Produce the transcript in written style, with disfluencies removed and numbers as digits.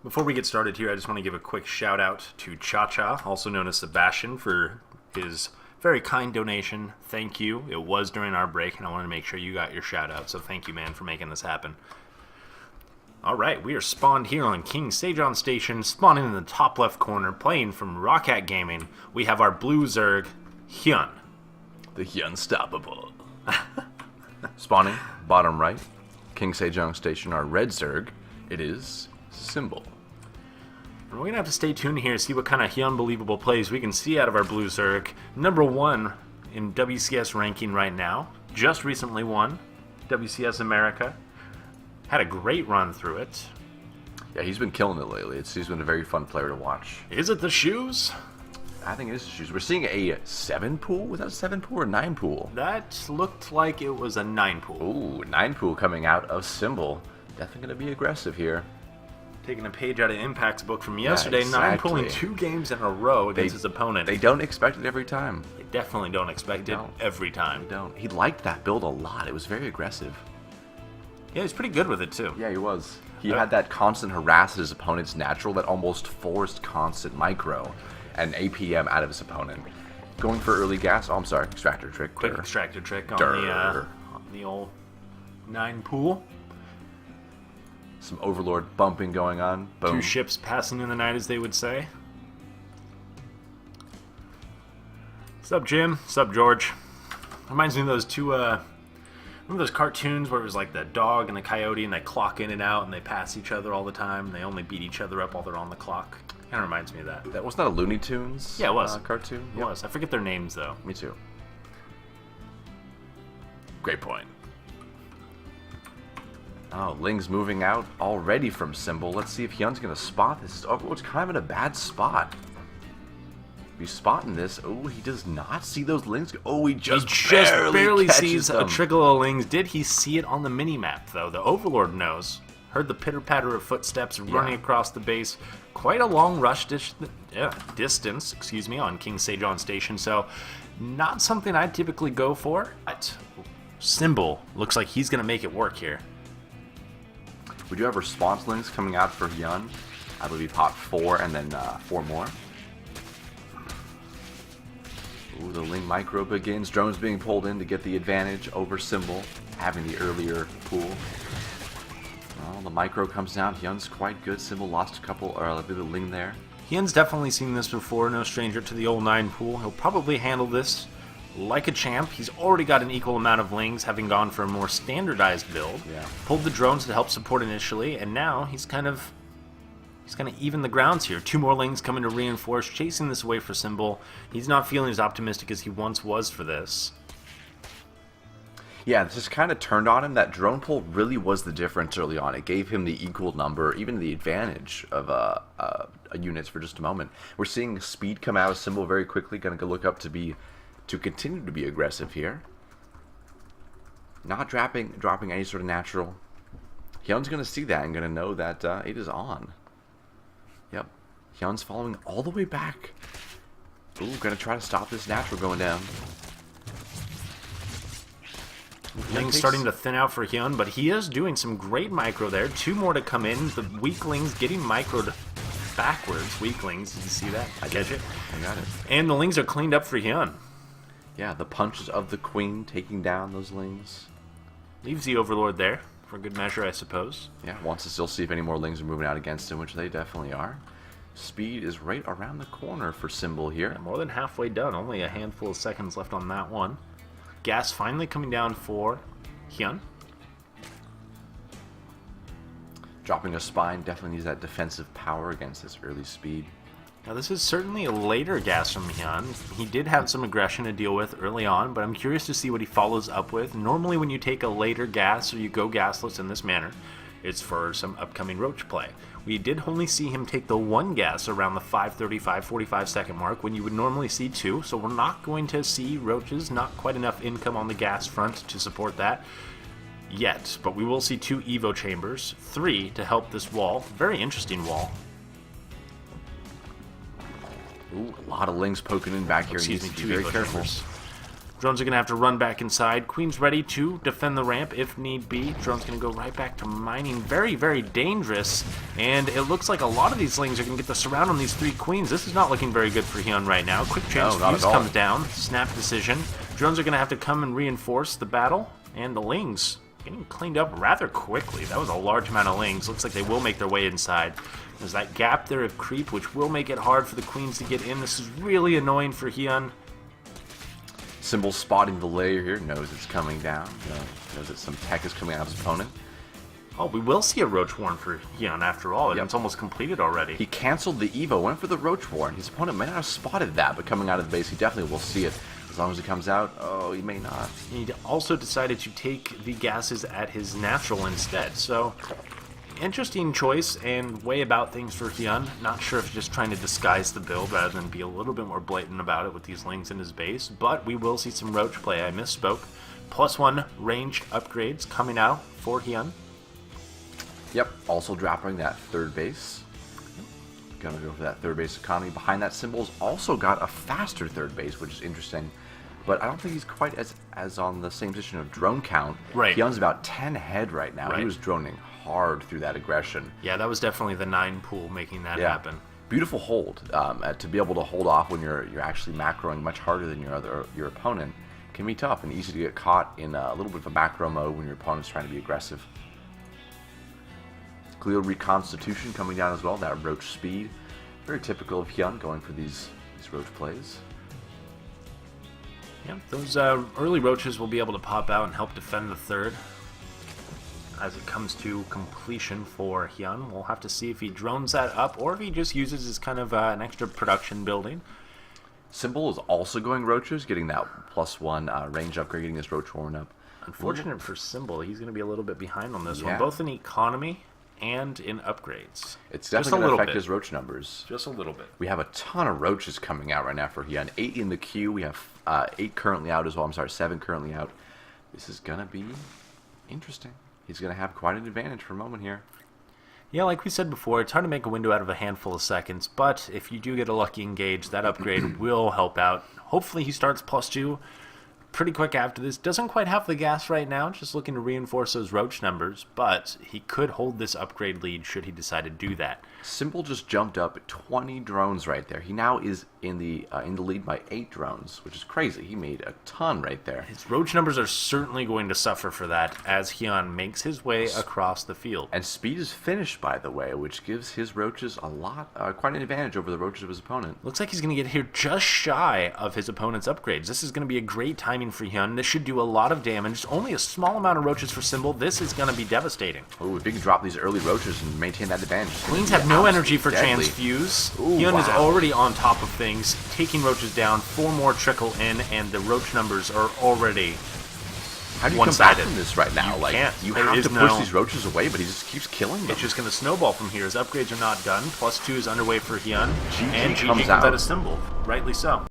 Before we get started here, I just want to give a quick shout out to Cha-Cha, also known as Sebastian, for his very kind donation. Thank you. It was during our break, and I wanted to make sure you got your shout out, so thank you, man, for making this happen. Alright, we are spawned here on King Sejong Station, spawning in the top left corner, playing from Rocket Gaming. We have our blue Zerg, HyuN. The Unstoppable. Spawning, bottom right, King Sejong Station, our red Zerg. It is Symbol. We're going to have to stay tuned here to see what kind of unbelievable plays we can see out of our blue Zerg. Number 1 in WCS ranking right now. Just recently won WCS America. Had a great run through it. Yeah, he's been killing it lately. He's been a very fun player to watch. Is it the shoes? I think it is the shoes. We're seeing a 7 pool? Was that a 7 pool or 9 pool? That looked like it was a 9 pool. Ooh, 9 pool coming out of Symbol. Definitely going to be aggressive here. Taking a page out of Impact's book from yesterday, yeah, exactly. 9 pulling 2 games in a row against his opponent. They don't expect it every time. They definitely don't expect it every time. They don't. He liked that build a lot. It was very aggressive. Yeah, he's pretty good with it, too. Yeah, he was. He had that constant harass at his opponent's natural that almost forced constant micro and APM out of his opponent. Going for early gas. Oh, I'm sorry. Extractor trick. Quick extractor trick on the old 9 pool. Some Overlord bumping going on. Boom. 2 ships passing in the night, as they would say. Sup, Jim? Sup, George? Reminds me of those two, remember those cartoons where it was like the dog and the coyote and they clock in and out and they pass each other all the time and they only beat each other up while they're on the clock? Kind of reminds me of that. That was not a Looney Tunes yeah, it was. Cartoon? It was. I forget their names, though. Me too. Great point. Oh, Ling's moving out already from Symbol. Let's see if HyuN's going to spot this. Oh, it's kind of in a bad spot. He's spotting this. Oh, he does not see those Lings. Oh, he just barely sees them. A trickle of Lings. Did he see it on the mini-map, though? The Overlord knows. Heard the pitter-patter of footsteps running across the base. Quite a long rush distance, on King Sejong Station, so not something I'd typically go for. But Symbol looks like he's going to make it work here. We do have response links coming out for HyuN. I believe he popped 4 and then 4 more. Ooh, the Ling micro begins. Drones being pulled in to get the advantage over Symbol, having the earlier pool. Well, the micro comes down. HyuN's quite good. Symbol lost a couple, or a bit of Ling there. HyuN's definitely seen this before. No stranger to the old 9 pool. He'll probably handle this like a champ. He's already got an equal amount of Lings, having gone for a more standardized build. Yeah. Pulled the drones to help support initially, and now he's kind of even the grounds here. 2 more Lings coming to reinforce, chasing this away for Symbol. He's not feeling as optimistic as he once was for this. Yeah, this has kind of turned on him. That drone pull really was the difference early on. It gave him the equal number, even the advantage of units for just a moment. We're seeing speed come out of Symbol very quickly. Going to look up to continue to be aggressive here. Not dropping any sort of natural. HyuN's going to see that and going to know that it is on. Yep. HyuN's following all the way back. Ooh, going to try to stop this natural going down. Ling's starting to thin out for HyuN, but he is doing some great micro there. 2 more to come in. The weaklings getting microed backwards. Weaklings, did you see that? I get it. I got it. And the Lings are cleaned up for HyuN. Yeah, the punches of the Queen taking down those Lings. Leaves the Overlord there, for good measure, I suppose. Yeah, wants to still see if any more Lings are moving out against him, which they definitely are. Speed is right around the corner for Symbol here. Yeah, more than halfway done, only a handful of seconds left on that one. Gas finally coming down for HyuN. Dropping a spine definitely needs that defensive power against this early speed. Now this is certainly a later gas from HyuN. He did have some aggression to deal with early on, but I'm curious to see what he follows up with. Normally when you take a later gas or you go gasless in this manner, it's for some upcoming Roach play. We did only see him take the 1 gas around the 5:35-45 second mark when you would normally see 2, so we're not going to see Roaches, not quite enough income on the gas front to support that yet, but we will see 2 Evo chambers, 3 to help this wall. Very interesting wall. Ooh, a lot of Lings poking in back here. Excuse me, 2 very Evo careful. chambers. Drones are going to have to run back inside. Queen's ready to defend the ramp if need be. Drone's going to go right back to mining. Very, very dangerous. And it looks like a lot of these Lings are going to get the surround on these 3 Queens. This is not looking very good for HyuN right now. Quick chance fuse comes down. Snap decision. Drones are going to have to come and reinforce the battle. And the Lings getting cleaned up rather quickly. That was a large amount of Lings. Looks like they will make their way inside. There's that gap there of creep, which will make it hard for the Queens to get in. This is really annoying for HyuN. Symbol spotting the layer here, knows it's coming down, knows that some tech is coming out of his opponent. Oh, we will see a Roach Warren for HyuN after all, and it's almost completed already. He canceled the Evo, went for the Roach Warren. His opponent may not have spotted that, but coming out of the base, he definitely will see it. As long as it comes out, oh, he may not. He also decided to take the gases at his natural instead, so interesting choice and way about things for HyuN. Not sure if just trying to disguise the build rather than be a little bit more blatant about it with these Lings in his base, but we will see some Roach play. I misspoke. +1 range upgrades coming out for HyuN. Yep, also dropping that 3rd base. Gonna go for that 3rd base economy. Behind that, Symbol's also got a faster 3rd base, which is interesting. But I don't think he's quite as on the same position of drone count. Right. HyuN's about 10 ahead right now. Right. He was droning hard through that aggression. Yeah, that was definitely the 9 pool making that happen. Beautiful hold. To be able to hold off when you're actually macroing much harder than your opponent can be tough and easy to get caught in a little bit of a macro mode when your opponent's trying to be aggressive. Cleo Reconstitution coming down as well. That Roach speed, very typical of HyuN going for these Roach plays. Yeah, those early Roaches will be able to pop out and help defend the 3rd. As it comes to completion for HyuN, we'll have to see if he drones that up or if he just uses as kind of an extra production building. Symbol is also going Roaches, getting that +1 range upgrade, getting his Roach Warren up. Unfortunate for Symbol, he's going to be a little bit behind on this one, both in economy and in upgrades. It's definitely going to affect his Roach numbers. Just a little bit. We have a ton of Roaches coming out right now for HyuN. 8 in the queue. We have 8 currently out as well. I'm sorry, 7 currently out. This is going to be interesting. He's going to have quite an advantage for a moment here. Yeah, like we said before, it's hard to make a window out of a handful of seconds, but if you do get a lucky engage, that upgrade will help out. Hopefully he starts +2 pretty quick after this. Doesn't quite have the gas right now, just looking to reinforce those Roach numbers, but he could hold this upgrade lead should he decide to do that. Symbol just jumped up 20 drones right there. He now is in the lead by 8 drones, which is crazy. He made a ton right there. His Roach numbers are certainly going to suffer for that as HyuN makes his way across the field. And speed is finished, by the way, which gives his Roaches quite an advantage over the Roaches of his opponent. Looks like he's going to get here just shy of his opponent's upgrades. This is going to be a great timing for HyuN. This should do a lot of damage. Only a small amount of Roaches for Symbol. This is going to be devastating. Ooh, if he can drop these early Roaches and maintain that advantage. Queens have no energy for deadly. transfuse. Ooh, HyuN is already on top of things, taking Roaches down. 4 more trickle in, and the Roach numbers are already How do you come back from this right now? You can't. You have to push these Roaches away, but he just keeps killing them. It's just going to snowball from here. His upgrades are not done. +2 is underway for HyuN. GG and GG comes comes out. out a Symbol. Rightly so.